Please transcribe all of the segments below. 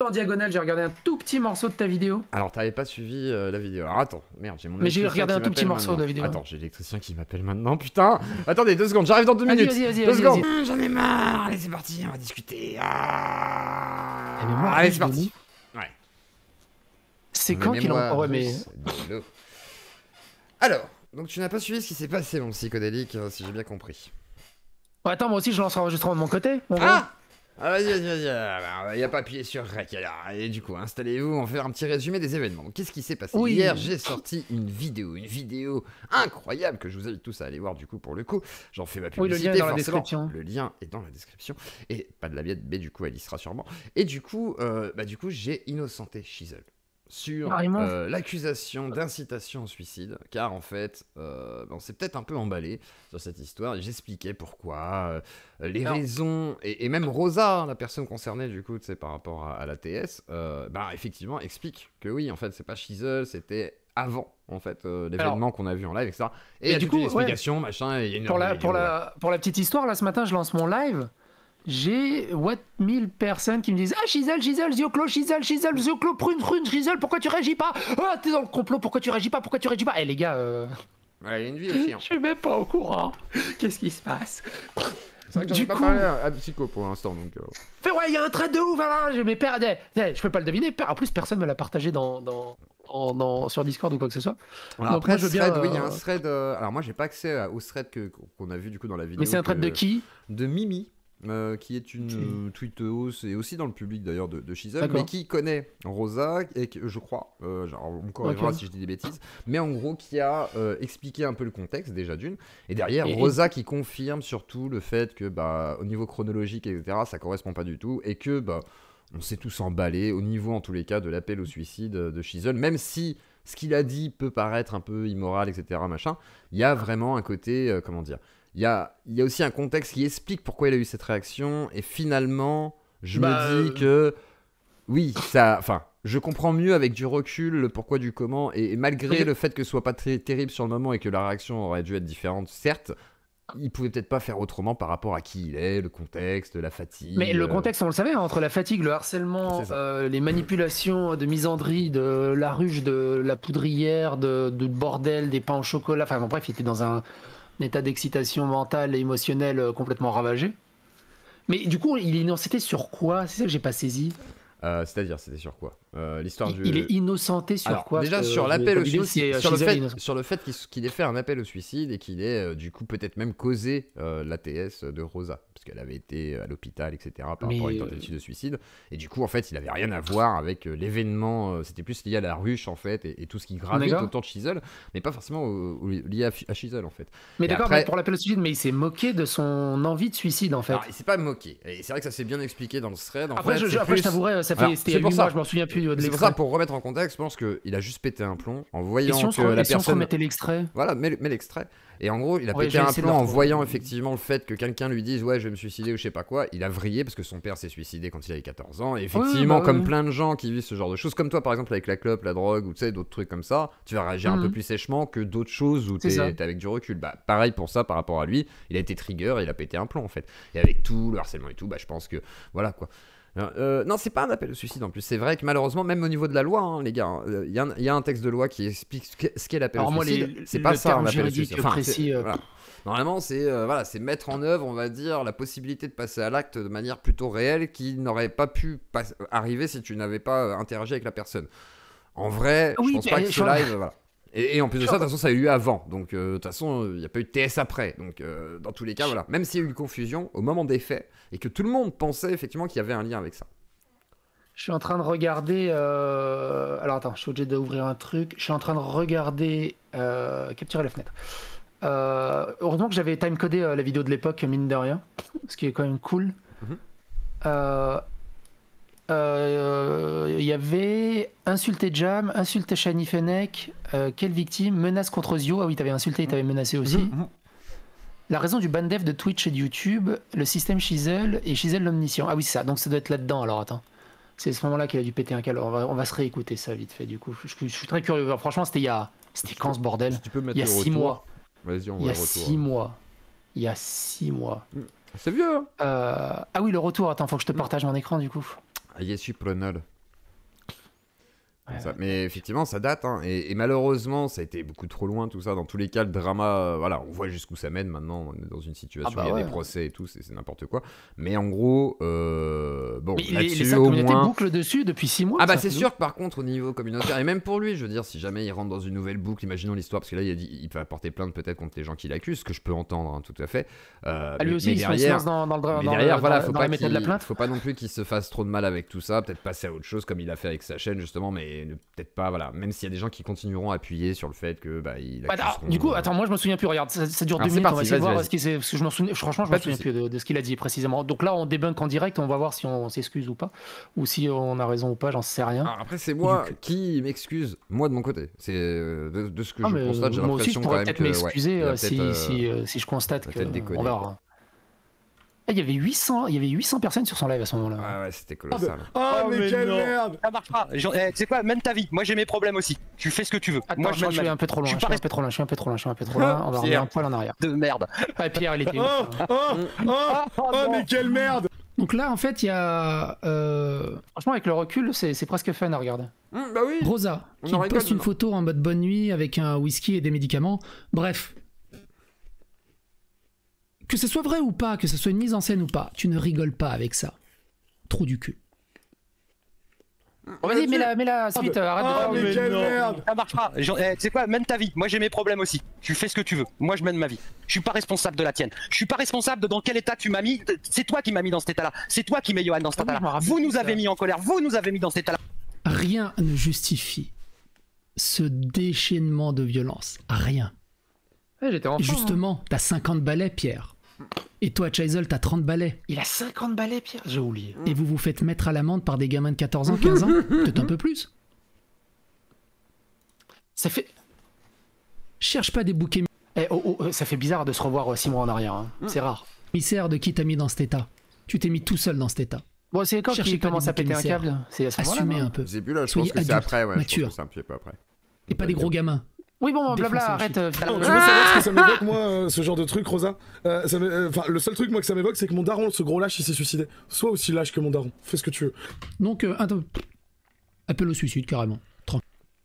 en diagonale, j'ai regardé un tout petit morceau de ta vidéo. Alors, t'avais pas suivi la vidéo. Alors, attends, merde, j'ai mon Mais j'ai électricien regardé qui un tout petit m'appelle morceau de la maintenant. vidéo. Attends, j'ai l'électricien qui m'appelle maintenant, putain. Attendez, 2 secondes, j'arrive dans 2 minutes. Vas-y, 2 secondes. J'en ai marre. Allez, c'est parti, on va discuter. Allez, c'est parti. Ouais. C'est quand qu'il en... Ouais, mais... Alors, donc tu n'as pas suivi ce qui s'est passé, mon psychodélique, si j'ai bien compris. Ouais, attends, moi aussi, je lance l'enregistrement de mon côté. Vas-y. Il n'y a pas appuyé sur Rec, alors. Et du coup, installez-vous, on va faire un petit résumé des événements. Qu'est-ce qui s'est passé? Hier, j'ai sorti une vidéo incroyable que je vous invite tous à aller voir, du coup, pour le coup. J'en fais ma publicité, le lien est dans la forcément. description. Le lien est dans la description. Et pas de la miette, mais du coup, elle y sera sûrement. Et du coup, j'ai innocenté Shizel sur l'accusation d'incitation au suicide, car en fait, on s'est peut-être un peu emballé sur cette histoire, et j'expliquais pourquoi, les raisons, et même Rosa, la personne concernée, du coup, tu sais, par rapport à la TS, effectivement, explique que oui, en fait, c'est pas Shizel, c'était avant, en fait, l'événement qu'on a vu en live, etc. Et il y a toute une explication, machin, et il y a une pour la petite histoire, là, ce matin, je lance mon live. J'ai 1000 personnes qui me disent: ah, Shizel, Zioclo, Zioclo, prune, Shizel, pourquoi tu réagis pas? Ah, t'es dans le complot, pourquoi tu réagis pas? Eh, les gars, ouais, il y a une vie aussi. Hein. Je suis même pas au courant. Qu'est-ce qui se passe? C'est vrai que j'en ai pas parlé à Psycho pour l'instant, donc... Fait ouais, il y a un trait de ouf, hein, je peux pas le deviner. En plus, personne me l'a partagé sur Discord ou quoi que ce soit. Alors donc, après, thread, oui, il y a un thread... Alors moi, j'ai pas accès au thread qu'on a vu du coup dans la vidéo. Mais c'est un thread de qui? De Mimi. Qui est une tweeteuse et aussi dans le public d'ailleurs de Shizel, mais qui connaît Rosa et je crois, on corrigera si je dis des bêtises, mais en gros qui a expliqué un peu le contexte déjà d'une, et derrière Rosa qui confirme surtout le fait que au niveau chronologique etc ça correspond pas du tout et que on s'est tous emballés au niveau en tous les cas de l'appel au suicide de Shizel, même si ce qu'il a dit peut paraître un peu immoral etc machin, il y a vraiment un côté comment dire. Il y a aussi un contexte qui explique pourquoi il a eu cette réaction, et finalement, je me dis que, oui, je comprends mieux avec du recul le pourquoi du comment, et malgré le fait que ce soit pas très terrible sur le moment et que la réaction aurait dû être différente, certes, il pouvait peut-être pas faire autrement par rapport à qui il est, le contexte, la fatigue. Mais le contexte, on le savait, entre la fatigue, le harcèlement, les manipulations de misandrie, de la ruche, de la poudrière, de bordel, des pains au chocolat, enfin bon, bref, il était dans un état d'excitation mentale et émotionnelle complètement ravagé. Mais du coup, il est innocenté sur quoi? C'est ça que j'ai pas saisi. C'est-à-dire, c'était sur quoi? L'histoire du... Il est innocenté sur quoi? Déjà, sur l'appel au suicide, sur le fait qu'il ait fait un appel au suicide et qu'il ait, du coup, peut-être même causé l'ATS de Rosa, parce qu'elle avait été à l'hôpital, etc., par rapport à une tentative de suicide. Et du coup, en fait, il avait rien à voir avec l'événement, c'était plus lié à la ruche, en fait, et tout ce qui gravite autour de Shizel, mais pas forcément lié à Shizel, en fait. Mais d'accord, après... pour l'appel au suicide, mais il s'est moqué de son envie de suicide, en fait. Alors, il s'est pas moqué. Et c'est vrai que ça s'est bien expliqué dans le thread. Après, je t'avouerais, c'était il y a 8 mois, je m'en souviens plus. C'est pour ça, pour remettre en contexte, je pense qu'il a juste pété un plomb en voyant que la personne... Si on remettait l'extrait. Voilà, mets l'extrait. Et en gros, il a pété un plomb en voyant effectivement le fait que quelqu'un lui dise « Ouais, je vais me suicider » ou je sais pas quoi. Il a vrillé parce que son père s'est suicidé quand il avait 14 ans. Et effectivement, comme plein de gens qui vivent ce genre de choses, comme toi par exemple avec la clope, la drogue ou tu sais, d'autres trucs comme ça, tu vas réagir un peu plus sèchement que d'autres choses où t'es avec du recul. Pareil pour ça par rapport à lui, il a été trigger et il a pété un plomb en fait. Et avec tout le harcèlement et tout, je pense que voilà quoi. Non, c'est pas un appel au suicide en plus. C'est vrai que malheureusement, même au niveau de la loi, hein, les gars, il y a un texte de loi qui explique ce qu'est l'appel au suicide. C'est pas ça un appel au suicide. Précis, voilà. Normalement, c'est mettre en œuvre, on va dire, la possibilité de passer à l'acte de manière plutôt réelle qui n'aurait pas pu arriver si tu n'avais pas interagi avec la personne. En vrai, je pense pas que ce live, voilà. Et en plus de ça, de toute façon, ça a eu lieu avant. Donc, de toute façon, il n'y a pas eu de TS après. Donc, dans tous les cas, voilà. Même s'il y a eu une confusion au moment des faits et que tout le monde pensait effectivement qu'il y avait un lien avec ça. Je suis en train de regarder... Alors, attends, je suis obligé d'ouvrir un truc. Je suis en train de regarder... Capturer la fenêtre. Heureusement que j'avais timecodé la vidéo de l'époque, mine de rien. Ce qui est quand même cool. Il y avait insulté Jam, insulté Shiny Fennec, quelle victime, menace contre Zio. Ah oui, t'avais insulté et t'avais menacé aussi. La raison du ban dev de Twitch et de YouTube, le système Shizel et Shizel l'omniscient. Ah oui, c'est ça, donc ça doit être là-dedans alors, attends. C'est à ce moment-là qu'il a dû péter un câble. On va se réécouter ça vite fait du coup. Je suis très curieux. Franchement, c'était quand ce bordel? Si tu peux mettre il y a 6 mois. Vas-y, on il y a 6 mois. Il y a 6 mois. C'est vieux, hein. Ah oui, le retour. Attends, faut que je te partage mon écran du coup. Yesu Prenol. Mais effectivement, ça date. Hein, et malheureusement, ça a été beaucoup trop loin, tout ça. Dans tous les cas, le drama, voilà, on voit jusqu'où ça mène maintenant. On est dans une situation où il y a des procès et tout, c'est n'importe quoi. Mais en gros, bon, là-dessus, au moins... boucle dessus depuis 6 mois. Ah bah c'est sûr que par contre, au niveau communautaire, et même pour lui, je veux dire, si jamais il rentre dans une nouvelle boucle, imaginons l'histoire, parce que là, il va porter plainte peut-être contre les gens qui l'accusent, ce que je peux entendre, hein, tout à fait. Lui aussi, il se lance dans la méthode de la plainte. Faut pas non plus qu'il se fasse trop de mal avec tout ça, peut-être passer à autre chose, comme il a fait avec sa chaîne, justement, mais peut-être pas, voilà, même s'il y a des gens qui continueront à appuyer sur le fait que il du coup, attends, moi je me souviens plus, regarde, ça dure 2 minutes, on va essayer de voir parce que je me souviens, franchement, je me souviens plus de ce qu'il a dit précisément. Donc là, on débunk en direct, on va voir si on s'excuse ou pas, ou si on a raison ou pas, j'en sais rien. Après, c'est moi qui m'excuse, moi de mon côté. C'est de ce que je constate, j'ai l'impression quand même que... Moi aussi, je pourrais peut-être m'excuser si je constate qu'on verra. Il y avait 800 personnes sur son live à ce moment-là. Ah ouais, c'était colossal. Oh mais quelle merde! Ça marche pas. Tu sais quoi, mène ta vie. Moi j'ai mes problèmes aussi. Tu fais ce que tu veux. Attends, moi je suis un peu trop loin. Je suis un peu trop loin. On va revenir un poil en arrière. De merde. Ah, Pierre, il était. Oh mais quelle merde! Donc là, en fait, il y a... Franchement, avec le recul, c'est presque fun à regarder. Bah oui. Rosa, qui poste une photo en mode bonne nuit avec un whisky et des médicaments. Bref. Que ce soit vrai ou pas, que ce soit une mise en scène ou pas, tu ne rigoles pas avec ça. Trou du cul. Vas-y, mets la suite, arrête de... Oh mais quelle merde! Ça marche pas. Tu sais quoi, mène ta vie. Moi j'ai mes problèmes aussi. Tu fais ce que tu veux. Moi je mène ma vie. Je suis pas responsable de la tienne. Je suis pas responsable de dans quel état tu m'as mis. C'est toi qui m'as mis dans cet état-là. C'est toi qui mets Johan dans cet état-là. Vous nous avez mis en colère. Vous nous avez mis dans cet état-là. Rien ne justifie ce déchaînement de violence. Rien. Ouais, j'étais enfant. Et justement, t'as 50 balais, Pierre. Et toi, Chaisel, t'as 30 balais. Il a 50 balais, Pierre, j'ai oublié. Et vous vous faites mettre à l'amende par des gamins de 14 ans, 15 ans, peut-être un peu plus. Ça fait... Cherche pas des bouquets... ça fait bizarre de se revoir 6 mois en arrière, hein. C'est rare. Commissaire de qui t'as mis dans cet état? Tu t'es mis tout seul dans cet état. Bon, c'est quand qu'il commence à péter un câble. C'est à ce moment-là. Assumez un peu. C'est plus là, je pense que c'est après, ouais. Mature. C'est un petit peu après. Et pas des gros gamins. Oui, bon, blabla, arrête. Tu veux savoir ce que ça m'évoque, moi, ce genre de truc, Rosa? Le seul truc, moi, que ça m'évoque, c'est que mon daron, ce gros lâche, il s'est suicidé. Sois aussi lâche que mon daron. Fais ce que tu veux. Donc, appel au suicide, carrément.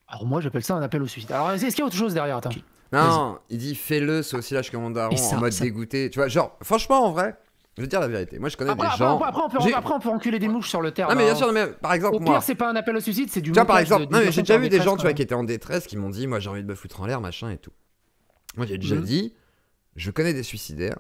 Alors, moi, j'appelle ça un appel au suicide. Alors, est-ce qu'il y a autre chose derrière? Attends. Non, il dit fais-le, c'est aussi lâche que mon daron, en mode dégoûté. Tu vois, genre, franchement, en vrai, je veux dire la vérité. Moi, je connais des gens. Après, on peut enculer des mouches sur le terrain. Ah, mais bien sûr, mais par exemple, au pire, c'est pas un appel au suicide, c'est du. Tu vois, par exemple, non, mais j'ai déjà vu des gens, tu vois, qui étaient en détresse, qui m'ont dit, moi, j'ai envie de me foutre en l'air, machin et tout. Moi, j'ai déjà dit, je connais des suicidaires.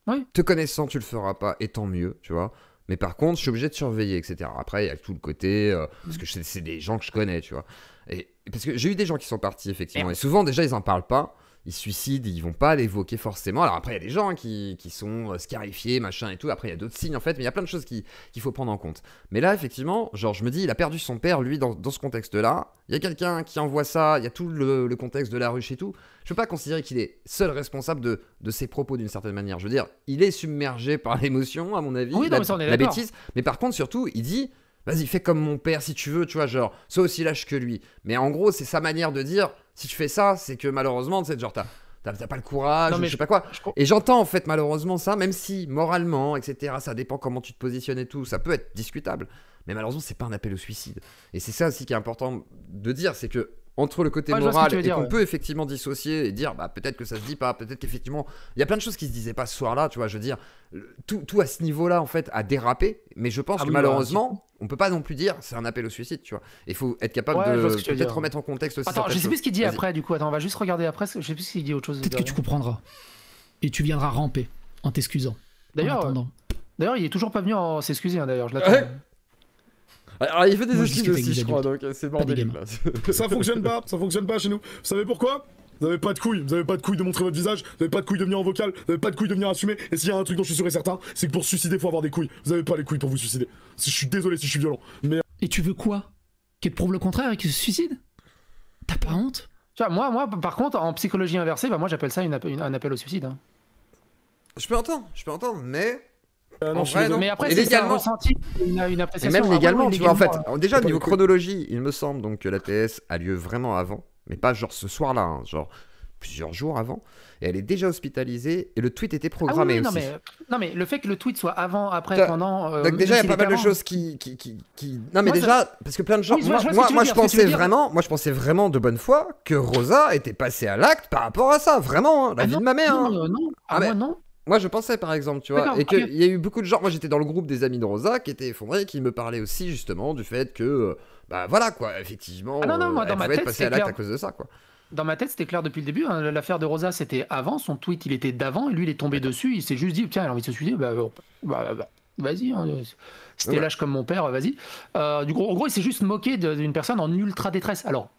Oui. Te connaissant, tu le feras pas, et tant mieux, tu vois. Mais par contre, je suis obligé de surveiller, etc. Après, il y a tout le côté, parce que c'est des gens que je connais, tu vois. Et parce que j'ai eu des gens qui sont partis, effectivement. Et souvent, déjà, ils en parlent pas. Ils se suicident, ils vont pas l'évoquer forcément. Alors après, il y a des gens qui sont scarifiés, machin et tout. Après, il y a d'autres signes, en fait. Mais il y a plein de choses qu'il faut prendre en compte. Mais là, effectivement, genre, je me dis, il a perdu son père, lui, dans ce contexte-là. Il y a quelqu'un qui envoie ça. Il y a tout le contexte de la ruche et tout. Je peux pas considérer qu'il est seul responsable de ses propos, d'une certaine manière. Je veux dire, il est submergé par l'émotion, à mon avis. Oui, la bêtise. Mais par contre, surtout, il dit... Vas-y, fais comme mon père si tu veux, tu vois, genre, sois aussi lâche que lui. Mais en gros, c'est sa manière de dire, si tu fais ça, c'est que malheureusement, tu sais, genre, t'as pas le courage, non, mais je sais pas quoi. Et j'entends en fait malheureusement ça, même si moralement, etc., ça dépend comment tu te positionnes et tout, ça peut être discutable. Mais malheureusement, c'est pas un appel au suicide. Et c'est ça aussi qui est important de dire, c'est que entre le côté moral et qu'on peut effectivement dissocier et dire bah peut-être que ça se dit pas, peut-être qu'effectivement il y a plein de choses qui se disaient pas ce soir-là, tu vois, je veux dire tout à ce niveau-là en fait a dérapé, mais je pense que malheureusement on peut pas non plus dire c'est un appel au suicide, tu vois. Il faut être capable de peut-être remettre en contexte aussi. Attends, je sais plus ce qu'il dit après du coup. Attends, on va juste regarder après. Je sais plus s'il dit autre chose. Peut-être que tu comprendras et tu viendras ramper en t'excusant. D'ailleurs, il est toujours pas venu en s'excuser. D'ailleurs, je l'attends. Ouais. Alors, il fait des excuses aussi, je crois, donc c'est bordélique là. Ça fonctionne pas chez nous. Vous savez pourquoi? Vous avez pas de couilles, de montrer votre visage, vous avez pas de couilles de venir en vocal, vous avez pas de couilles de venir assumer. Et s'il y a un truc dont je suis sûr et certain, c'est que pour se suicider, faut avoir des couilles. Vous avez pas les couilles pour vous suicider. Je suis désolé si je suis violent, mais. Et tu veux quoi? Qu'elle te prouve le contraire et qu'il se suicide? T'as pas honte? Tu vois, moi, par contre, en psychologie inversée, bah moi j'appelle ça un appel au suicide. Hein. Je peux entendre, mais. Non, vrai, non. Mais après, c'est un ressenti, une appréciation. Et même légalement, tu vois, en fait. Déjà, au niveau chronologie, il me semble donc que l'ATS a lieu vraiment avant, mais pas genre ce soir-là. Hein, genre, plusieurs jours avant, et elle est déjà hospitalisée, et le tweet était programmé aussi. Non mais le fait que le tweet soit avant, après, pendant... donc déjà, il y a pas mal de choses qui... Non mais déjà, parce que plein de gens... Moi, je pensais vraiment de bonne foi que Rosa était passée à l'acte par rapport à ça, vraiment, la vie de ma mère. Non, moi non. Moi, je pensais, par exemple, tu vois, et qu'il y a eu beaucoup de gens... Moi, j'étais dans le groupe des amis de Rosa qui étaient effondrés, qui me parlaient aussi, justement, du fait que... bah voilà, quoi, effectivement, elle pouvait être passée à l'acte à cause de ça, quoi. Dans ma tête, c'était clair depuis le début. Hein. L'affaire de Rosa, c'était avant. Son tweet, il était d'avant. Et lui, il est tombé dessus. Il s'est juste dit, tiens, elle a envie de se suicider. Vas-y. Hein. C'était lâche comme mon père, vas-y. En gros, il s'est juste moqué d'une personne en ultra détresse. Alors,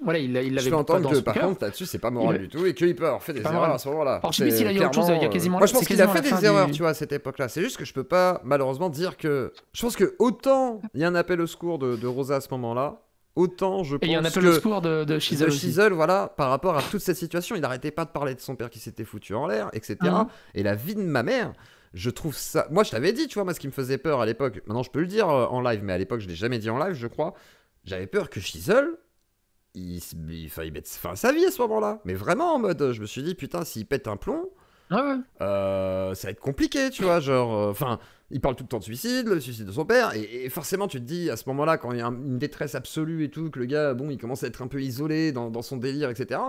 voilà, il l'avait je peux entendre que, par contre, là-dessus, c'est pas moral du tout. Et qu'il peut avoir fait des erreurs à ce moment-là. Alors, je sais plus s'il a eu autre chose. Il y a quasiment... Moi, je pense qu'il a fait des erreurs, tu vois, à cette époque-là. C'est juste que je peux pas, malheureusement, dire que... Je pense que autant il y a un appel au secours de Rosa à ce moment-là, autant je pense que... Et il y a un appel au secours de Shizel aussi. Shizel, voilà, par rapport à toute cette situation, il n'arrêtait pas de parler de son père qui s'était foutu en l'air, etc. Et la vie de ma mère, je trouve ça... Moi, je t'avais dit, tu vois, moi, ce qui me faisait peur à l'époque, maintenant, je peux le dire en live, mais à l'époque, je l'ai jamais dit en live, je crois, j'avais peur que Shizel, il mette fin à sa vie à ce moment-là. Mais vraiment, en mode, je me suis dit, putain, s'il pète un plomb, ça va être compliqué, tu vois, genre... Enfin... il parle tout le temps de suicide, le suicide de son père, et forcément tu te dis à ce moment-là, quand il y a une détresse absolue et tout, que le gars, bon, il commence à être un peu isolé dans son délire, etc.,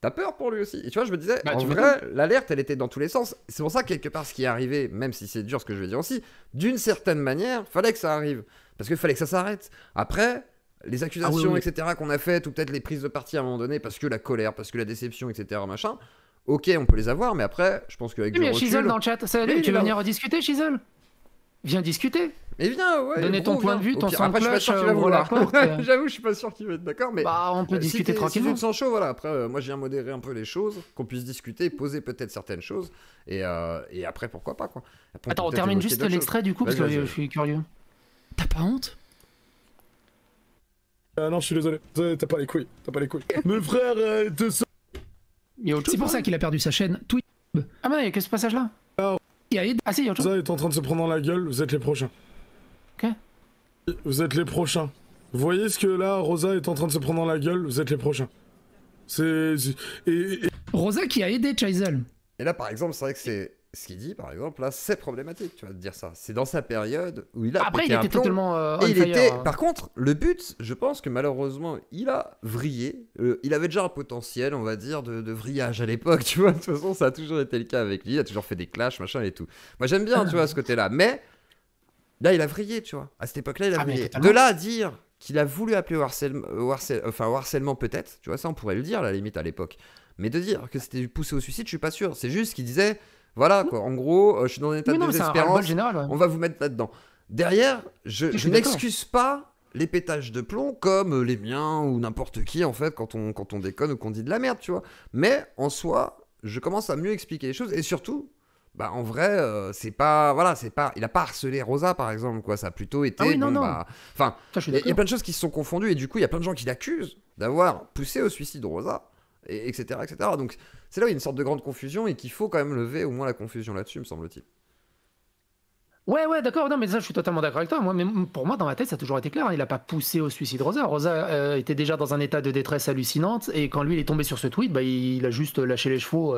t'as peur pour lui aussi. Et tu vois, je me disais, en vrai, l'alerte, elle était dans tous les sens. C'est pour ça, quelque part, ce qui est arrivé, même si c'est dur ce que je vais dire aussi, d'une certaine manière, fallait que ça arrive. Parce qu'il fallait que ça s'arrête. Après, les accusations, etc., qu'on a faites, ou peut-être les prises de parti à un moment donné, parce que la colère, parce que la déception, etc., machin... Ok, on peut les avoir, mais après, je pense qu'avec du recul... Mais Shizel dans le chat, salut, tu veux venir rediscuter, Shizel ? Viens discuter. Mais viens, ouais. Donner ton point de vue, ton son de cloche, J'avoue, je suis pas sûr qu'il va être d'accord, mais... Bah, on peut discuter tranquillement. Si tu te sens chaud, voilà. Après, moi, je viens modérer un peu les choses, qu'on puisse discuter, poser peut-être certaines choses, et après, pourquoi pas, quoi. Après, attends, on termine juste l'extrait, du coup, parce que je suis curieux. T'as pas honte ? Non, je suis désolé. T'as pas les couilles. Mes frères, c'est pour ça qu'il a perdu sa chaîne Twitch. Ah, mais il y a que ce passage-là. Ah si, il y a autre chose. Ça est en train de se prendre dans la gueule, vous êtes les prochains. Ok. Vous êtes les prochains. Vous voyez ce que là, Rosa est en train de se prendre dans la gueule, vous êtes les prochains. Rosa qui a aidé Shizel. Et là, par exemple, c'est vrai que c'est... Ce qu'il dit, par exemple, là, c'est problématique, tu vas te dire ça. C'est dans sa période où il a après, pété il était totalement et il était... Par contre, le but, je pense que malheureusement, il a vrillé. Il avait déjà un potentiel, on va dire, de vrillage à l'époque, tu vois. De toute façon, ça a toujours été le cas avec lui. Il a toujours fait des clashs, machin et tout. Moi, j'aime bien, tu vois, ce côté-là. Mais là, il a vrillé, tu vois. À cette époque-là, il a vrillé. De là à dire qu'il a voulu appeler au harcèlement, peut-être, tu vois, ça, on pourrait le dire, à la limite, à l'époque. Mais de dire que c'était poussé au suicide, je suis pas sûr. C'est juste qu'il disait... Voilà, quoi. En gros, je suis dans un état de désespérance. On va vous mettre là-dedans. Derrière, je n'excuse pas les pétages de plomb comme les miens ou n'importe qui, en fait, quand on déconne ou qu'on dit de la merde, tu vois. Mais en soi, je commence à mieux expliquer les choses. Et surtout, bah, en vrai, c'est pas. Voilà, c'est pas. Il a pas harcelé Rosa, par exemple, quoi. Ça a plutôt été. Enfin, il y a plein de choses qui se sont confondues. Et du coup, il y a plein de gens qui l'accusent d'avoir poussé au suicide Rosa. Etc. Donc c'est là où il y a une sorte de grande confusion et qu'il faut quand même lever au moins la confusion là-dessus, me semble-t-il. Ouais, d'accord, non mais ça je suis totalement d'accord avec toi. Mais pour moi, dans ma tête, ça a toujours été clair, hein. Il a pas poussé au suicide Rosa. Rosa était déjà dans un état de détresse hallucinante et quand lui il est tombé sur ce tweet, bah, il a juste lâché les chevaux.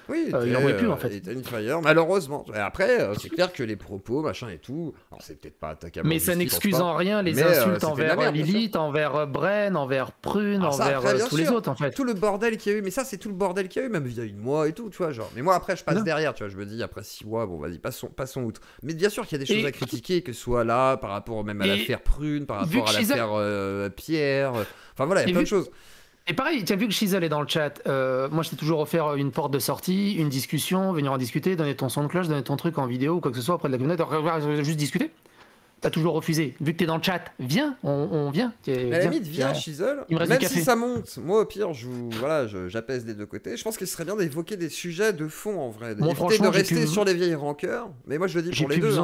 Oui, il n'en pouvait plus en fait. Il était une fire, malheureusement. Et après, c'est clair que les propos, machin et tout, alors c'est peut-être pas attaquable. Mais ça n'excuse en rien les insultes envers Lilith, envers Bren, envers Prune, envers tous les autres en fait. Tout le bordel qu'il y a eu, mais ça c'est tout le bordel qu'il y a eu, même il y a eu moi et tout, tu vois, genre. Mais moi après je passe derrière, tu vois, je me dis après 6 mois, bon vas-y, passons outre. Mais bien sûr qu'il y a des choses à critiquer, que ce soit là, par rapport même à l'affaire Prune, par rapport à l'affaire Pierre, enfin voilà, il y a plein de choses. Et pareil, tu as vu que Shizel est dans le chat. Moi, je t'ai toujours offert une porte de sortie, une discussion, venir en discuter, donner ton son de cloche, donner ton truc en vidéo ou quoi que ce soit auprès de la communauté. Juste discuter. T'as toujours refusé. Vu que t'es dans le chat, viens, on vient. À la limite, viens, Shizel. Même si ça monte, moi au pire, j'apaise des deux côtés. Je pense qu'il serait bien d'évoquer des sujets de fond en vrai. D'éviter de rester sur les vieilles rancœurs. Mais moi je le dis pour les deux.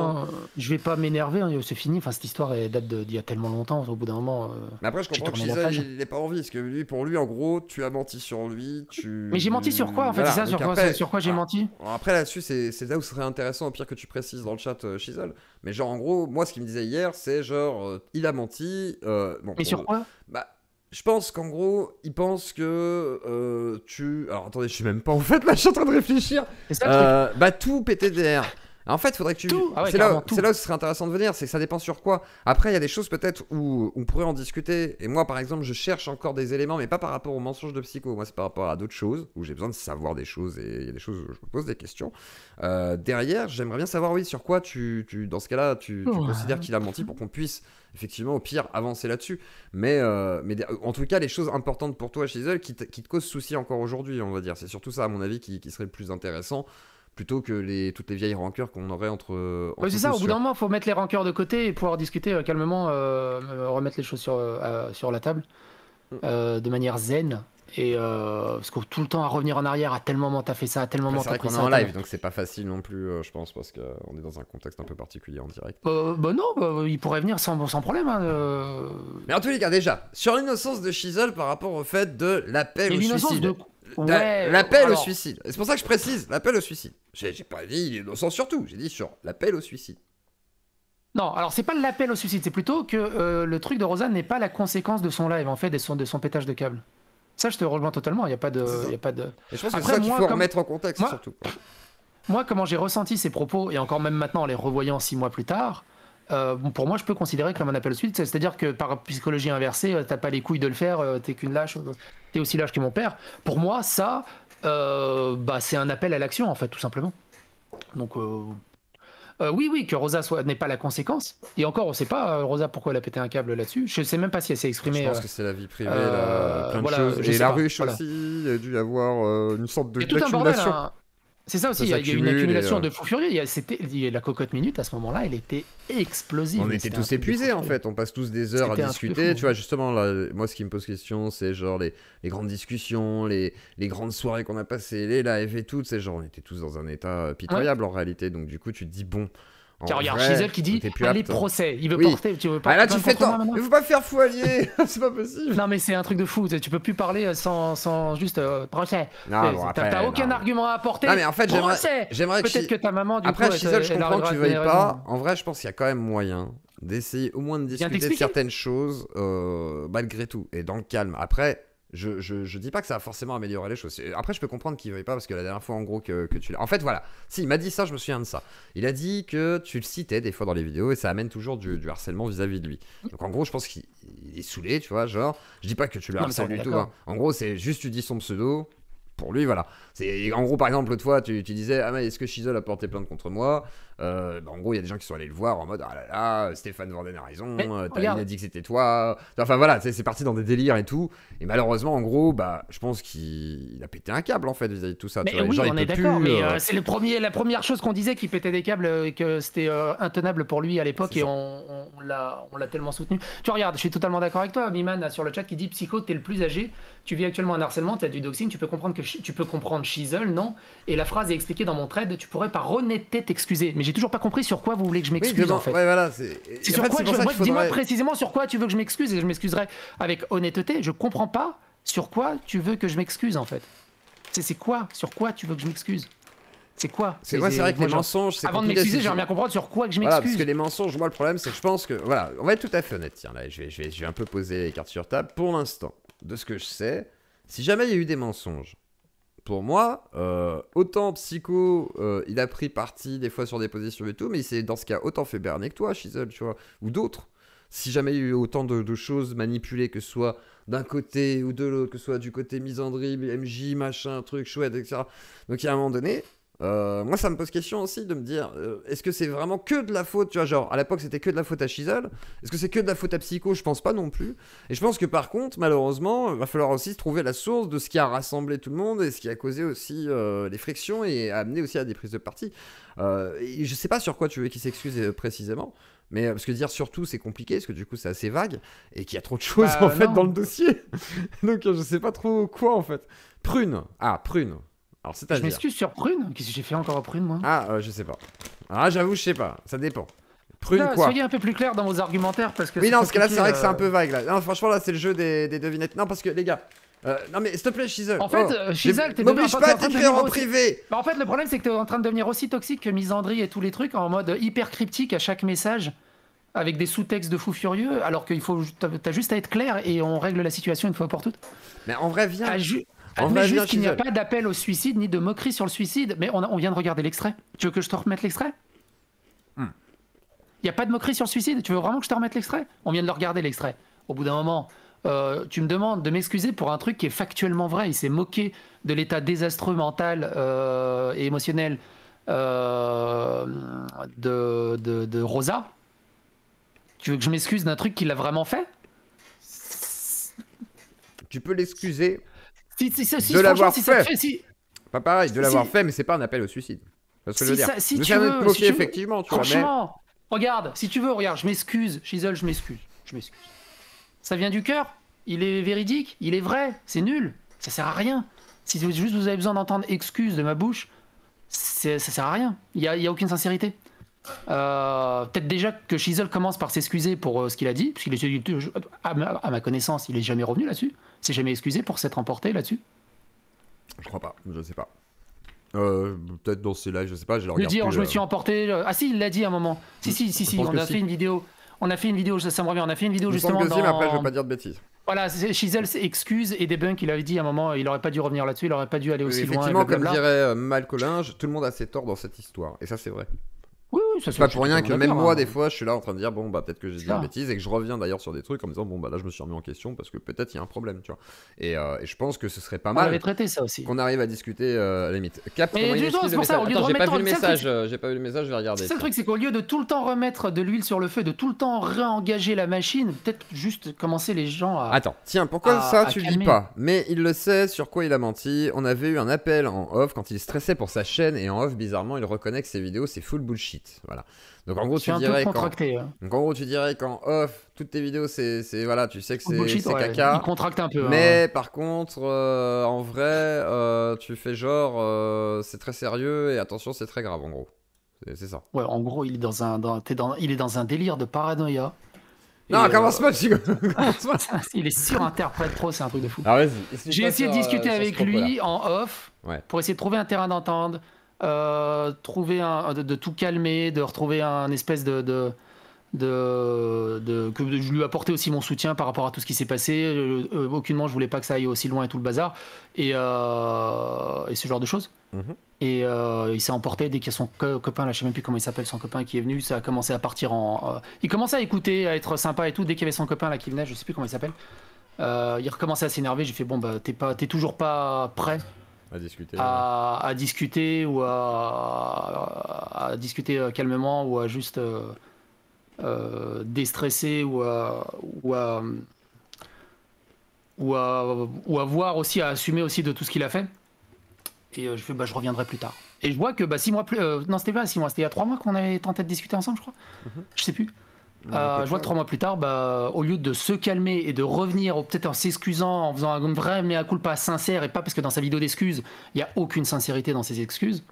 Je vais pas m'énerver, hein, c'est fini. Enfin, cette histoire date d'il y a tellement longtemps. Au bout d'un moment. Mais après, je comprends que Shizel, il n'est pas envie. Parce que pour lui, en gros, tu as menti sur lui. Mais j'ai menti sur quoi en fait? C'est ça, sur quoi j'ai menti? Après, là-dessus, c'est là où ce serait intéressant, au pire que tu précises dans le chat, Shizel. Mais genre, en gros, moi, ce qu'il me disait hier, c'est genre, il a menti. Mais sur quoi? Bah, Je pense qu'en gros, il pense que Alors attendez, je suis même pas en fait là, je suis en train de réfléchir. Bah tout PTDR. En fait, il faudrait que tu. C'est là où ce serait intéressant de venir, c'est que ça dépend sur quoi. Après, il y a des choses peut-être où on pourrait en discuter. Et moi, par exemple, je cherche encore des éléments, mais pas par rapport aux mensonges de Psycho. Moi, c'est par rapport à d'autres choses où j'ai besoin de savoir des choses et il y a des choses où je me pose des questions. Derrière, j'aimerais bien savoir, oui, sur quoi dans ce cas-là, tu considères qu'il a menti pour qu'on puisse effectivement, au pire, avancer là-dessus. Mais en tout cas, les choses importantes pour toi, Shizel, qui te causent souci encore aujourd'hui, on va dire. C'est surtout ça, à mon avis, qui serait le plus intéressant. Plutôt que toutes les vieilles rancœurs qu'on aurait entre c'est ça, au bout d'un moment, il faut mettre les rancœurs de côté et pouvoir discuter calmement, remettre les choses sur la table, de manière zen. Et parce que tout le temps à revenir en arrière, à tel moment t'as fait ça, à tel moment t'as fait ça. C'est vrai qu'on est en live, donc c'est pas facile non plus, je pense, parce qu'on est dans un contexte un peu particulier en direct. Non, il pourrait venir sans problème. Mais en tous les cas, déjà, sur l'innocence de Shizel par rapport au fait de l'appel au suicide. L'appel au suicide. C'est pour ça que je précise, l'appel au suicide. J'ai pas dit l'innocence surtout, j'ai dit sur l'appel au suicide. Non, alors c'est pas l'appel au suicide, c'est plutôt que le truc de Rosa n'est pas la conséquence de son live, en fait, de son pétage de câble. Ça, je te rejoins totalement, il n'y a pas de... Et je pense que c'est ça qu'il faut remettre en contexte, surtout. Moi, comment j'ai ressenti ces propos, et encore même maintenant en les revoyant 6 mois plus tard, pour moi, je peux considérer comme un appel au suicide. C'est-à-dire que par psychologie inversée, t'as pas les couilles de le faire, t'es qu'une lâche, t'es aussi lâche que mon père. Pour moi, ça, c'est un appel à l'action, en fait, tout simplement. Donc, oui, que Rosa n'est pas la conséquence. Et encore, on sait pas, Rosa, pourquoi elle a pété un câble là-dessus. Je sais même pas si elle s'est exprimée. Je pense que c'est la vie privée, plein de choses. Et la ruche aussi, il a dû avoir une sorte d'accumulation. C'est ça aussi, il y a eu une accumulation de fou furieux. La cocotte minute, à ce moment-là, elle était explosive. On était tous épuisés, en fait. On passe tous des heures à discuter. Tu vois, justement, là, moi, ce qui me pose question, c'est genre les grandes discussions, les grandes soirées qu'on a passées, les lives et tout. C'est genre, on était tous dans un état pitoyable, en réalité. Donc, du coup, tu te dis, bon... Car regarde, Shizel qui dit allez procès, il veut porter, tu veux pas. Ah là tu fais tant, il faut pas faire foilier, c'est pas possible. Non mais c'est un truc de fou, tu peux plus parler sans juste procès. T'as aucun argument à apporter. Non mais en fait j'aimerais peut-être que ta maman du après coup. Shizel, je comprends que tu veuilles pas. En vrai je pense qu'il y a quand même moyen d'essayer au moins de discuter de certaines choses malgré tout et dans le calme. Après. Je dis pas que ça va forcément améliorer les choses. Après, je peux comprendre qu'il veuille pas parce que la dernière fois, en gros, que tu l'as. En fait, voilà. Si, il m'a dit ça, je me souviens de ça. Il a dit que tu le citais des fois dans les vidéos et ça amène toujours du harcèlement vis-à-vis de lui. Donc, en gros, je pense qu'il est saoulé, tu vois. Genre, je dis pas que tu le harcèles du tout. Hein. En gros, c'est juste tu dis son pseudo. Pour lui, voilà. En gros, par exemple, l'autre fois, tu disais ah mais est-ce que Shizel a porté plainte contre moi en gros, il y a des gens qui sont allés le voir en mode ah là là, Stéphane Vorden a raison, il a dit que c'était toi. Enfin voilà, c'est parti dans des délires et tout. Et malheureusement, en gros, je pense qu'il a pété un câble en fait vis-à-vis de tout ça. Mais oui, gens, on est d'accord. Mais c'est la première chose qu'on disait qu'il pétait des câbles et que c'était intenable pour lui à l'époque et on l'a tellement soutenu. Tu regardes, je suis totalement d'accord avec toi. Miman sur le chat qui dit Psycho, t'es le plus âgé. Tu vis actuellement un harcèlement, tu as du doxing, tu peux comprendre Shizel, non? Et la phrase est expliquée dans mon thread, tu pourrais par honnêteté t'excuser. Mais j'ai toujours pas compris sur quoi vous voulez que je m'excuse en fait. Ouais, voilà, dis-moi précisément sur quoi tu veux que je m'excuse et je m'excuserai avec honnêteté. Je comprends pas sur quoi tu veux que je m'excuse en fait. C'est quoi? Sur quoi tu veux que je m'excuse? C'est quoi? C'est vrai que les mensonges, c'est avant de m'excuser, j'aimerais bien comprendre sur quoi que je m'excuse. Voilà, parce que les mensonges, moi le problème c'est que je pense que voilà, on va être tout à fait honnête. Tiens là, je vais un peu poser les cartes sur table. Pour l'instant, de ce que je sais, si jamais il y a eu des mensonges, pour moi, autant Psycho, il a pris parti des fois sur des positions et tout, mais il s'est dans ce cas autant fait berner que toi, Shizel, tu vois, ou d'autres. Si jamais il y a eu autant de choses manipulées, que ce soit d'un côté ou de l'autre, que ce soit du côté misandrie, MJ, machin, truc chouette, etc. Donc il y a un moment donné, moi ça me pose question aussi de me dire, est-ce que c'est vraiment que de la faute, tu vois, genre à l'époque c'était que de la faute à Shizel, est-ce que c'est que de la faute à Psycho? Je pense pas non plus. Et je pense que par contre, malheureusement, il va falloir aussi trouver la source de ce qui a rassemblé tout le monde et ce qui a causé aussi les frictions et a amené aussi à des prises de parti. Et je sais pas sur quoi tu veux qu'il s'excuse précisément. Mais parce que dire surtout c'est compliqué parce que du coup c'est assez vague et qu'il y a trop de choses en fait dans le dossier. Donc je sais pas trop quoi en fait. Prune. Ah, Prune. Alors je m'excuse sur Prune. Qu'est-ce que j'ai fait encore à Prune moi? Je sais pas. Ah j'avoue je sais pas. Ça dépend. Prune quoi? Soyez un peu plus clair dans vos argumentaires parce que. Oui non parce que là c'est vrai que c'est un peu vague là. Non franchement là c'est le jeu des devinettes. Non parce que les gars. Non mais s'il te plaît Shizel. En fait Shizel t'es m'oblige pas à t'écrire en privé. En fait le problème c'est que t'es en train de devenir aussi toxique que Misandrie et tous les trucs en mode hyper cryptique à chaque message. avec des sous-textes de fou furieux, alors qu'il faut, t'as juste à être clair et on règle la situation une fois pour toutes. Mais en vrai, viens. Admets juste qu'il n'y a pas d'appel au suicide ni de moquerie sur le suicide. Mais on vient de regarder l'extrait. Tu veux que je te remette l'extrait? Il n'y a pas de moquerie sur le suicide. Tu veux vraiment que je te remette l'extrait? On vient de le regarder, l'extrait. Au bout d'un moment, tu me demandes de m'excuser pour un truc qui est factuellement vrai. Il s'est moqué de l'état désastreux mental et émotionnel de Rosa. Tu veux que je m'excuse d'un truc qu'il a vraiment fait? Tu peux l'excuser de l'avoir fait. Pas pareil, de l'avoir fait, mais c'est pas un appel au suicide. C'est ce que je veux dire. Si tu veux, effectivement, tu vois. Franchement, regarde, si tu veux, regarde, je m'excuse, Shizel, je m'excuse. Ça vient du cœur, il est véridique, il est vrai, c'est nul, ça sert à rien. Si juste vous avez besoin d'entendre excuse de ma bouche, ça sert à rien. Il y a aucune sincérité. Peut-être déjà que Shizel commence par s'excuser pour ce qu'il a dit, parce qu'il est, à ma connaissance, il est jamais revenu là-dessus. Il s'est jamais excusé pour s'être emporté là-dessus. Je crois pas, je sais pas. Peut-être dans ses lives, je sais pas, je le regarde. Le dire, plus, je me suis emporté. Ah si, il l'a dit à un moment. Si, on a fait une vidéo. On a fait une vidéo, ça me revient. On a fait une vidéo justement dans. Mais après, je veux pas dire de bêtises. Voilà, Shizel s'excuse et Debunk, il avait dit à un moment, il aurait pas dû revenir là-dessus, il aurait pas dû aller aussi loin. Effectivement, comme dirait Malcolinge, tout le monde a ses torts dans cette histoire, et ça c'est vrai. Oui, ça c'est pas pour rien que même moi, des fois, je suis là en train de dire bon bah peut-être que j'ai dit une bêtise et que je reviens d'ailleurs sur des trucs en me disant bon bah là je me suis remis en question parce que peut-être il y a un problème, tu vois. Et je pense que ce serait pas mal. On avait traité ça aussi. Qu'on arrive à discuter à la limite. Cap, mais du tout, c'est pour ça. J'ai pas vu le message. J'ai pas vu le message. Je vais regarder. C'est le truc, c'est qu'au lieu de tout le temps remettre de l'huile sur le feu, de tout le temps réengager la machine, peut-être juste commencer les gens à. Attends, tiens, pourquoi ça tu le dis pas? Mais il le sait sur quoi il a menti. On avait eu un appel en off quand il stressait pour sa chaîne et en off bizarrement il reconnaît que ses vidéos c'est full bullshit. Voilà. Donc en gros tu dirais qu'en off toutes tes vidéos c'est voilà, tu sais que c'est caca. Il contracte un peu. Mais par contre en vrai tu fais genre c'est très sérieux et attention c'est très grave en gros. C'est ça. Ouais, en gros il est dans un délire de paranoïa. Non, commence pas, il est surinterprète pro, c'est un truc de fou. Ah, j'ai essayé de discuter avec lui en off pour essayer de trouver un terrain d'entente. Trouver de tout calmer, de retrouver un espèce que je lui apportais aussi mon soutien par rapport à tout ce qui s'est passé. Aucunement je voulais pas que ça aille aussi loin et tout le bazar et ce genre de choses. Et il s'est emporté dès qu'il y a son copain là, je sais même plus comment il s'appelle, son copain qui est venu, ça a commencé à partir il commençait à écouter, à être sympa et tout. Dès qu'il y avait son copain là qui venait, je sais plus comment il s'appelle, il recommençait à s'énerver. J'ai fait bon bah t'es toujours pas prêt à discuter ou à discuter calmement ou à juste déstresser ou à voir aussi, à assumer aussi de tout ce qu'il a fait. Et je fais je reviendrai plus tard. Et je vois que 6 mois plus non c'était pas 6 mois, c'était il y a 3 mois qu'on avait tenté de discuter ensemble je crois. Je sais plus. Je vois que 3 mois plus tard, au lieu de se calmer et de revenir, peut-être en s'excusant, en faisant un vrai mea culpa sincère, et pas parce que dans sa vidéo d'excuses, il n'y a aucune sincérité dans ses excuses.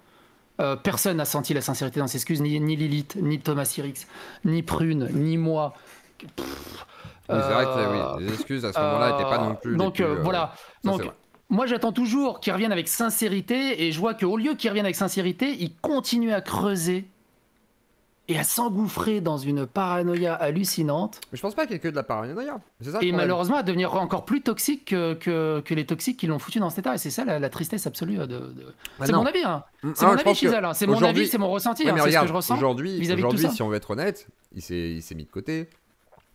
Personne n'a senti la sincérité dans ses excuses, ni Lilith, ni Thomas Sirix, ni Prune, ni moi. C'est vrai que les excuses à ce moment-là n'étaient pas non plus. Donc voilà. Donc, moi j'attends toujours qu'ils reviennent avec sincérité, et je vois qu'au lieu qu'ils reviennent avec sincérité, ils continuent à creuser et à s'engouffrer dans une paranoïa hallucinante. Mais je pense pas qu'il y ait que de la paranoïa. C'est ça, et malheureusement à devenir encore plus toxique que les toxiques qui l'ont foutu dans cet état. Et c'est ça la tristesse absolue c'est mon avis, hein. C'est mon avis, Shizel, hein. C'est mon avis, c'est mon ressenti, c'est ce que je ressens. Aujourd'hui, si on veut être honnête, il s'est mis de côté.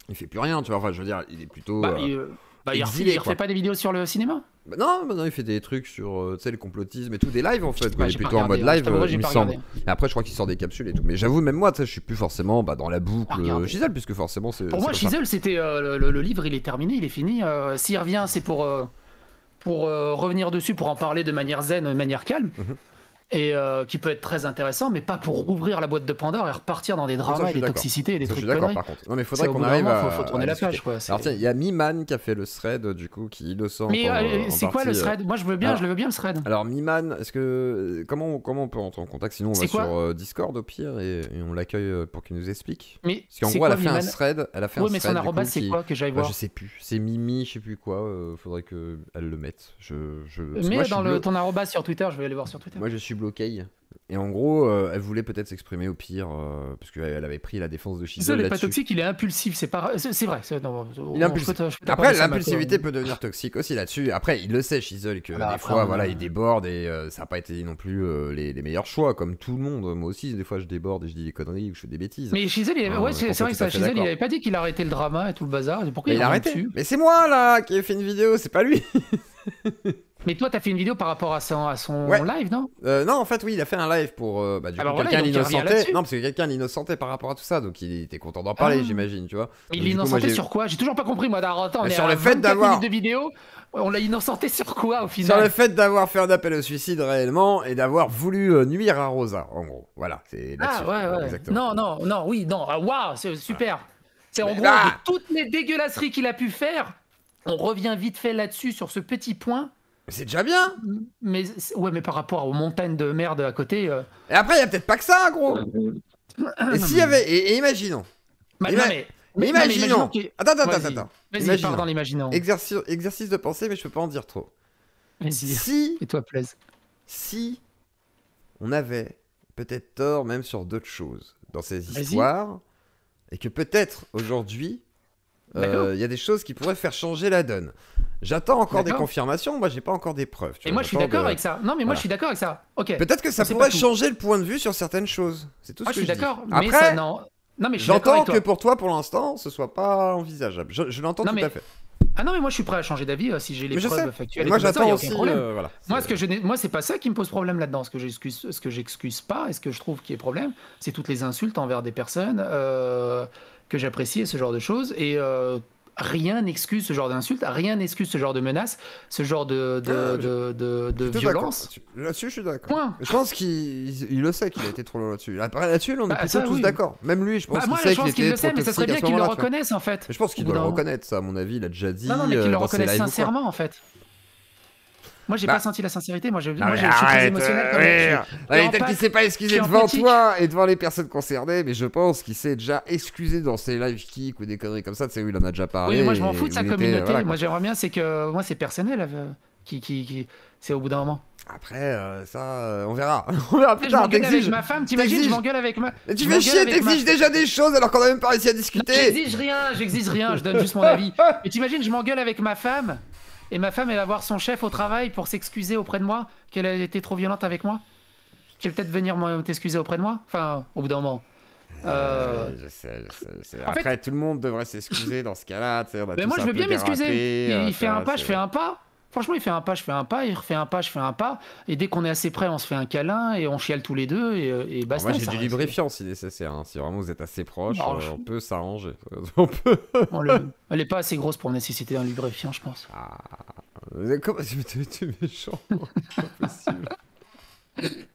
Il fait plus rien, tu vois. Enfin, je veux dire, il est plutôt. Il refait pas des vidéos sur le cinéma. Non, il fait des trucs sur le complotisme et tout, des lives en fait. Il est plutôt en mode live, il me semble. Et après, je crois qu'il sort des capsules et tout. Mais j'avoue, même moi, je suis plus forcément dans la boucle Shizel, puisque forcément c'est. Pour moi, Shizel, c'était le livre, il est terminé, il est fini. S'il revient, c'est pour revenir dessus, pour en parler de manière zen, de manière calme. Et qui peut être très intéressant, mais pas pour rouvrir la boîte de Pandore et repartir dans des dramas et des toxicités et des trucs conneries. Par contre. Non, mais il faudrait qu'on arrive à. Faut tourner la page, quoi. Alors tiens, il y a Miman qui a fait le thread, du coup, qui le sent. Mais c'est quoi le thread? Moi, je veux bien le thread. Alors Miman, est-ce que comment on peut rentrer en contact? Sinon, on va sur Discord au pire et on l'accueille pour qu'il nous explique. Mais parce qu'en gros, elle a fait un thread. Oui, mais son arrobase, c'est quoi que j'aille voir? Je sais plus. C'est Mimi, je sais plus quoi. Faudrait qu'elle le mette. Mais dans ton arrobase sur Twitter, je vais aller voir sur Twitter. Moi, je suis débloqué. Et en gros, elle voulait peut-être s'exprimer au pire, parce qu'elle avait pris la défense de Shizel. Il n'est pas toxique, il est impulsif, c'est vrai. Il est impulsif. Après, l'impulsivité peut devenir toxique aussi là-dessus. Après, il le sait, Shizel, que des fois, voilà, il déborde et ça n'a pas été non plus les meilleurs choix, comme tout le monde. Moi aussi, des fois, je déborde et je dis des conneries ou je fais des bêtises. Mais Shizel, c'est vrai que ça, Shizel, il avait pas dit qu'il arrêtait le drama et tout le bazar. Pourquoi il a arrêté? Mais c'est moi, là, qui ai fait une vidéo, c'est pas lui. Mais toi, t'as fait une vidéo par rapport à son live, non? Non, en fait, oui, il a fait un live pour quelqu'un l'innocentait. Non, parce que quelqu'un l'innocentait par rapport à tout ça, donc il était content d'en parler, j'imagine, tu vois. Il l'innocentait sur quoi? J'ai toujours pas compris, moi, d'arrêtant. Sur le fait d'avoir de vidéo, on l'a innocenté sur quoi au final? Sur le fait d'avoir fait un appel au suicide réellement et d'avoir voulu nuire à Rosa, en gros. Voilà, c'est là-dessus. Ah ouais. Exactement. Non, waouh, c'est super. C'est en gros de toutes les dégueulasseries qu'il a pu faire. On revient vite fait là-dessus sur ce petit point. C'est déjà bien. Mais par rapport aux montagnes de merde à côté. Et après, il y a peut-être pas que ça, gros. Et s'il y avait, et imaginons. Imaginons. Attends. Vas-y, pars dans l'imaginant. Exercice de pensée, mais je peux pas en dire trop. Vas-y. Fais-toi plaisir. Si on avait peut-être tort même sur d'autres choses dans ces histoires, et que peut-être aujourd'hui, il y a des choses qui pourraient faire changer la donne. J'attends encore des confirmations, moi j'ai pas encore des preuves. Et moi je suis d'accord avec ça. Non mais moi je suis d'accord avec ça. Ok. Peut-être que ça pourrait changer le point de vue sur certaines choses. C'est tout ce que je dis. Je suis d'accord. Après, mais ça, non, mais je suis j'entends que pour toi pour l'instant ce soit pas envisageable. Je l'entends tout à fait. Ah non mais moi je suis prêt à changer d'avis si j'ai les preuves factuelles. Moi j'attends aussi. Voilà. Moi c'est pas ça qui me pose problème là-dedans. Ce que j'excuse pas et ce que je trouve qui est problème, c'est toutes les insultes envers des personnes que j'apprécie et ce genre de choses et rien n'excuse ce genre d'insultes, rien n'excuse ce genre de menaces, ce genre de violence. Là-dessus, je suis d'accord. Point. Je pense qu'il le sait qu'il a été trop loin là-dessus. Là-dessus, on est plutôt tous d'accord. Même lui, je pense qu'il sait qu'il était trop toxique. Mais ça serait bien qu'il le reconnaisse, en fait. Je pense qu'il doit le reconnaître, ça, à mon avis. Il a déjà dit. Non, mais qu'il le reconnaisse sincèrement, en fait. Moi, j'ai pas senti la sincérité. Moi, je suis très émotionnel. Peut-être qu'il s'est pas excusé devant toi et devant les personnes concernées, mais je pense qu'il s'est déjà excusé dans ses live kicks ou des conneries comme ça. Tu sais où il en a déjà parlé. Oui, moi, je m'en fous de sa communauté. Moi, j'aimerais bien, c'est que moi, c'est personnel. C'est au bout d'un moment. Après, ça, on verra. On verra plus tard. Je m'engueule avec ma femme. T'imagines, je m'engueule avec ma. Tu fais chier, t'exiges déjà des choses alors qu'on a même pas réussi à discuter. J'exige rien. Je donne juste mon avis. Mais t'imagines, je m'engueule avec ma femme. Et ma femme, elle va voir son chef au travail pour s'excuser auprès de moi, qu'elle a été trop violente avec moi. Qu'elle peut-être venir t'excuser auprès de moi. Enfin, au bout d'un moment. Je sais. Après, tout le monde devrait s'excuser dans ce cas-là. Mais moi, je veux bien m'excuser. Il fait un pas, je fais un pas. Franchement, il fait un pas, je fais un pas. Il refait un pas, je fais un pas. Et dès qu'on est assez près, on se fait un câlin et on chiale tous les deux et basta. Moi, j'ai du lubrifiant si nécessaire. Si vraiment vous êtes assez proche, on peut s'arranger. On peut. Elle est pas assez grosse pour nécessiter un lubrifiant, je pense. Comment tu es méchant? C'est pas possible.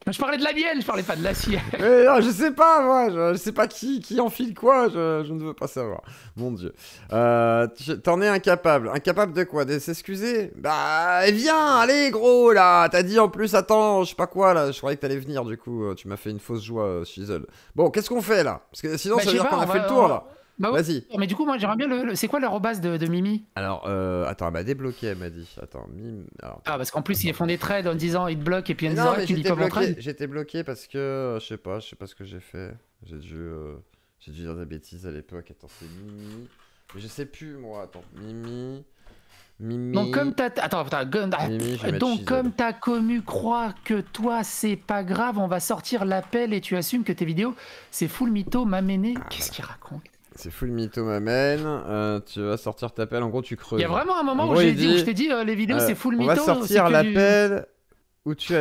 Je parlais de la mienne, je parlais pas de l'acier. Non, je sais pas, moi, je sais pas qui enfile quoi, je ne veux pas savoir. Mon Dieu. T'en es incapable. Incapable de quoi? De s'excuser? Bah, viens, allez, gros, là. T'as dit en plus, attends, je sais pas quoi, là. Je croyais que t'allais venir, du coup, tu m'as fait une fausse joie, Shizel. Bon, qu'est-ce qu'on fait, là? Parce que sinon, ça veut dire qu'on a fait le tour, là. Bah ouais. Vas-y. Mais du coup, moi, j'aimerais bien c'est quoi l'arrobase de Mimi? Alors, attends, elle m'a débloqué, elle m'a dit. Attends, Mimi. Parce qu'en plus, ils font des trades en disant il te bloque et puis en disant tu lis pas mon trade. J'étais bloqué parce que je sais pas ce que j'ai fait. J'ai dû dire des bêtises à l'époque. Attends, c'est Mimi. Mais je sais plus, moi. Attends, Mimi. Donc comme comme ta commu croit que toi c'est pas grave, on va sortir l'appel et tu assumes que tes vidéos c'est full mytho m'amener. Qu'est-ce qu'il raconte? C'est full mytho m'amène, tu vas sortir ta pelle, en gros tu creuses. Il y a vraiment un moment où je t'ai dit les vidéos c'est full mytho. On va sortir l'appel où tu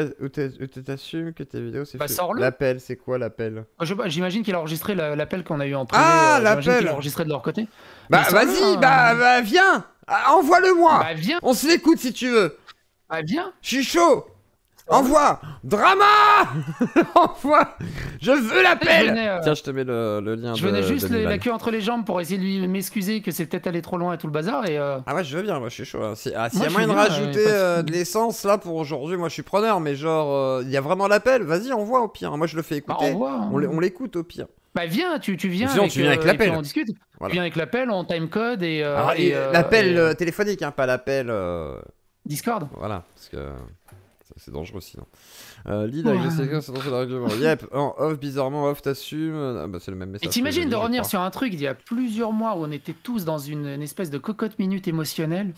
t'assumes que tes vidéos c'est full. L'appel, c'est quoi l'appel? J'imagine qu'il a enregistré l'appel qu'on a eu en privé. L'appel qu'il a enregistré de leur côté. Bah vas-y, viens, envoie-le-moi. Bah viens. On se l'écoute si tu veux. Bah viens. Je suis chaud. Envoie! Drama! Envoie! Je veux l'appel! Tiens, je te mets le lien. Je venais juste la queue entre les jambes pour essayer de lui m'excuser que c'est peut-être allé trop loin et tout le bazar. Ah ouais, je veux bien, moi je suis chaud. Hein. S'il y a moyen de rajouter de l'essence là pour aujourd'hui, moi je suis preneur, mais genre, il y a vraiment l'appel, vas-y, envoie au pire. Moi je le fais écouter. On l'écoute au pire. Bah viens, tu viens. Sinon, tu viens avec l'appel. On discute. Voilà. Tu viens avec l'appel, on timecode et. L'appel téléphonique, hein, pas l'appel. Discord. Voilà, parce que. C'est dangereux sinon. Lead avec c'est dans l'argument. Yep, en off, bizarrement, off, t'assumes. Ah, bah, c'est le même message. Et t'imagines de revenir sur un truc d'il y a plusieurs mois où on était tous dans une espèce de cocotte minute émotionnelle.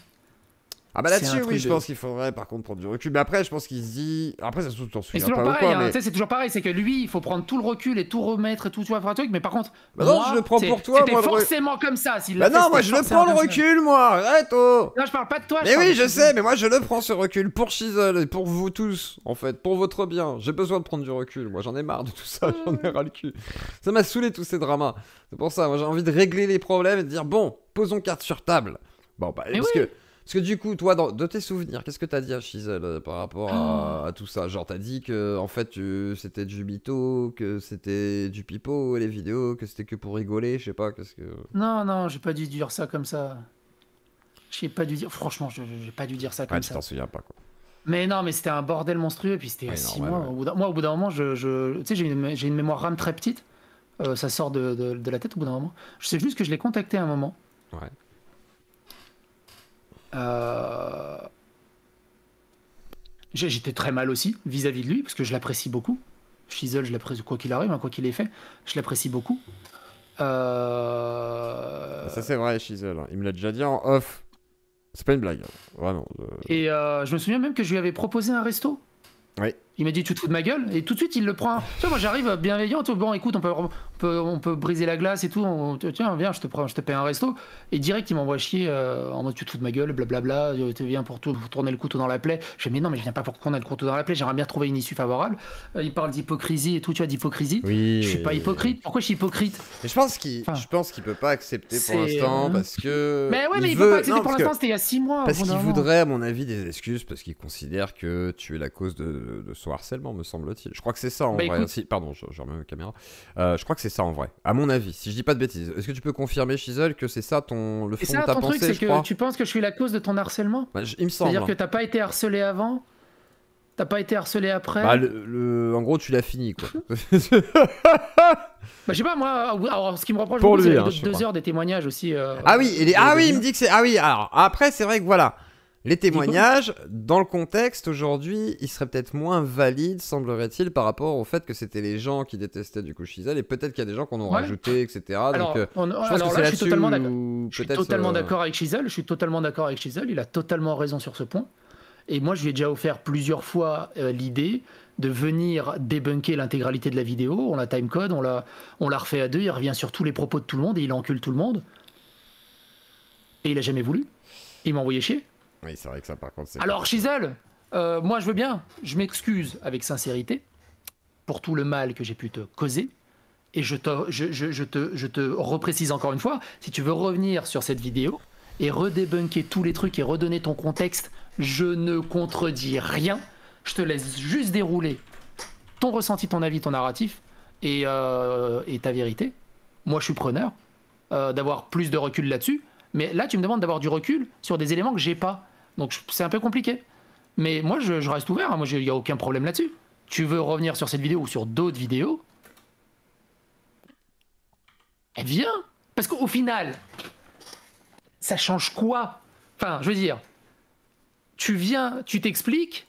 Ah bah là-dessus, oui, je pense qu'il faudrait par contre prendre du recul. Mais après, je pense qu'il se dit... Après, ça se trouve, t'en souviens pas pareil, ou quoi, mais... c'est toujours pareil, c'est que lui, il faut prendre tout le recul et tout remettre et tout, tu vois, faire un truc. Mais par contre, bah non, je le prends pour toi, moi. C'était forcément comme ça. Bah non, moi, je le prends le recul, moi. Arrête, oh. Non, je parle pas de toi. Mais oui, je sais, mais moi, je le prends ce recul pour Shizzle et pour vous tous, en fait, pour votre bien. J'ai besoin de prendre du recul. Moi, j'en ai marre de tout ça, j'en ai ras le cul. Ça m'a saoulé, tous ces dramas. C'est pour ça, moi, j'ai envie de régler les problèmes et de dire, bon, posons carte sur table. Bon, bah, parce que du coup, toi, de tes souvenirs, qu'est-ce que t'as dit à Shizzle par rapport à tout ça? Genre, t'as dit que, en fait, c'était du mytho, que c'était du pipeau, les vidéos, que c'était que pour rigoler, je sais pas, qu'est-ce que... Non, j'ai pas dû dire ça comme ça. J'ai pas dû dire... Franchement, j'ai pas dû dire ça comme ça. Tu t'en souviens pas, quoi. Mais non, mais c'était un bordel monstrueux, et puis c'était il y a 6 mois. Moi, au bout d'un moment, tu sais, j'ai une mémoire RAM très petite. Ça sort de la tête au bout d'un moment. Je sais juste que je l'ai contacté à un moment. Ouais. J'étais très mal aussi vis-à-vis de lui parce que je l'apprécie beaucoup. Shizzle, je l'apprécie quoi qu'il arrive, hein, quoi qu'il ait fait, je l'apprécie beaucoup. Ça c'est vrai, Shizzle, hein. Il me l'a déjà dit en off. C'est pas une blague, vraiment. Et je me souviens même que je lui avais proposé un resto. Oui. Il m'a dit tu te fous de ma gueule et tout de suite il le prend. Tu vois, moi j'arrive bienveillant, bon écoute on peut briser la glace et tout, tiens viens je te paye un resto et direct il m'envoie chier en mode tu te fous de ma gueule blablabla, tu viens pour tourner le couteau dans la plaie. Je dis mais non mais je viens pas pour tourner le couteau dans la plaie, j'aimerais bien trouver une issue favorable. Il parle d'hypocrisie et tout, tu vois, d'hypocrisie. Oui. Je suis pas hypocrite, pourquoi je suis hypocrite? Mais je pense qu'il peut pas accepter pour l'instant parce que... Mais ouais mais il peut pas accepter pour l'instant, c'était il y a 6 mois. Parce qu'il voudrait à mon avis des excuses parce qu'il considère que tu es la cause de son harcèlement, me semble-t-il. Je crois que c'est ça en vrai. Écoute... Pardon, je remets ma caméra. Je crois que c'est ça en vrai. À mon avis, si je dis pas de bêtises. Est-ce que tu peux confirmer, Shizzle, que c'est ça le fond de ta ton pensée, truc, c'est que tu penses que je suis la cause de ton harcèlement? Il me semble. C'est-à-dire que t'as pas été harcelé avant? T'as pas été harcelé après? Bah, en gros, tu l'as fini, quoi. Bah, je sais pas, moi, alors, ce qui me reproche pour beaucoup, lui, c'est 2 heures des témoignages aussi. Ah oui, il me dit que c'est... Ah oui, alors, après, c'est vrai que voilà... Les témoignages, dans le contexte aujourd'hui, ils seraient peut-être moins valides, semblerait-il, par rapport au fait que c'était les gens qui détestaient du coup Shizzle, et peut-être qu'il y a des gens qu'on a rajouté, etc. Alors, donc, je pense que c'est là-dessus je suis totalement d'accord avec Shizzle, il a totalement raison sur ce point. Et moi, je lui ai déjà offert plusieurs fois l'idée de venir débunker l'intégralité de la vidéo. On la timecode, on l'a refait à 2, il revient sur tous les propos de tout le monde, et il encule tout le monde. Et il a jamais voulu. Il m'a envoyé chier. Oui, c'est vrai que ça, par contre, c'est... Alors, Shizzle, moi, je veux bien. Je m'excuse avec sincérité pour tout le mal que j'ai pu te causer. Et je te reprécise encore une fois, si tu veux revenir sur cette vidéo et redébunker tous les trucs et redonner ton contexte, je ne contredis rien. Je te laisse juste dérouler ton ressenti, ton avis, ton narratif et ta vérité. Moi, je suis preneur d'avoir plus de recul là-dessus. Mais là, tu me demandes d'avoir du recul sur des éléments que j'ai pas. Donc, c'est un peu compliqué. Mais moi, je reste ouvert. Hein. Moi, il n'y a aucun problème là-dessus. Tu veux revenir sur cette vidéo ou sur d'autres vidéos? Eh bien, parce qu'au final, ça change quoi? Enfin, je veux dire, tu viens, tu t'expliques.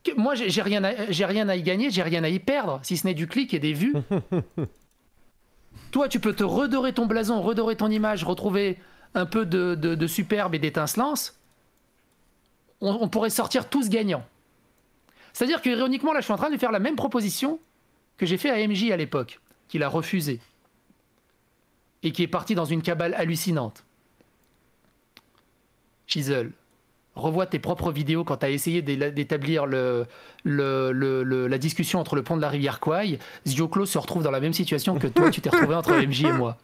Que moi, j'ai rien à y gagner, j'ai rien à y perdre, si ce n'est du clic et des vues. Toi, tu peux te redorer ton blason, redorer ton image, retrouver un peu de superbe et d'étincelance. On pourrait sortir tous gagnants. C'est-à-dire que, ironiquement, là, je suis en train de faire la même proposition que j'ai fait à MJ à l'époque, qu'il a refusé. Et qui est parti dans une cabale hallucinante. Shizzle, revois tes propres vidéos quand tu as essayé d'établir la discussion entre le pont de la rivière Kwai. Zioclo se retrouve dans la même situation que toi, tu t'es retrouvé entre MJ et moi.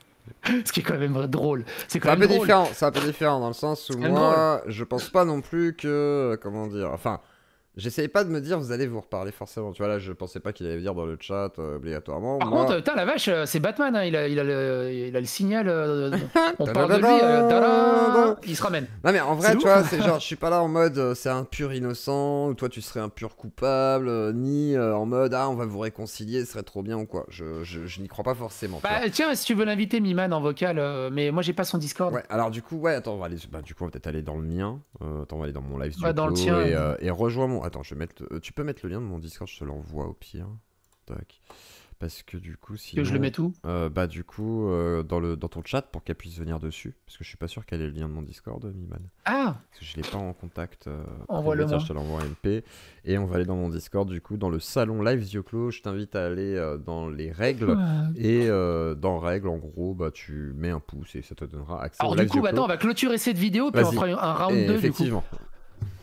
Ce qui est quand même drôle. C'est un peu différent dans le sens où moi, je pense pas non plus que... Comment dire... Enfin, j'essayais pas de me dire vous allez vous reparler forcément. Tu vois, là, je pensais pas qu'il allait venir dans le chat obligatoirement. Par contre, la vache, c'est Batman. Hein, il a le signal. On parle de lui. il se ramène. Non mais en vrai, tu vois, c'est genre, je suis pas là en mode c'est un pur innocent, ou toi tu serais un pur coupable, ni en mode on va vous réconcilier, ce serait trop bien ou quoi. Je n'y crois pas forcément. Bah tiens, si tu veux l'inviter, Miman, en vocal, mais moi j'ai pas son Discord. Ouais, alors du coup, attends, on va aller, du coup, on va peut-être aller dans le mien. Attends, on va aller dans mon live dans le tien. Et rejoins mon. Attends, je vais mettre. Tu peux mettre le lien de mon Discord, je te l'envoie au pire. Tac. Parce que du coup, sinon, que je le mets où bah du coup, dans ton chat pour qu'elle puisse venir dessus. Parce que je suis pas sûr qu'elle ait le lien de mon Discord, Miman. Ah. Parce que je l'ai pas en contact. Envoie-le-moi. Je te l'envoie en MP. Et on va aller dans mon Discord, du coup, dans le salon live Zioclo. Je t'invite à aller dans les règles. Et dans règles, en gros, bah tu mets un pouce et ça te donnera accès au live. Alors du coup, attends, on va clôturer cette vidéo, puis on fera un round 2 effectivement. Du coup.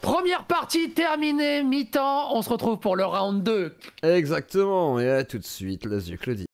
Première partie terminée, mi-temps, on se retrouve pour le round 2. Exactement, et à tout de suite, la Zioclo dit.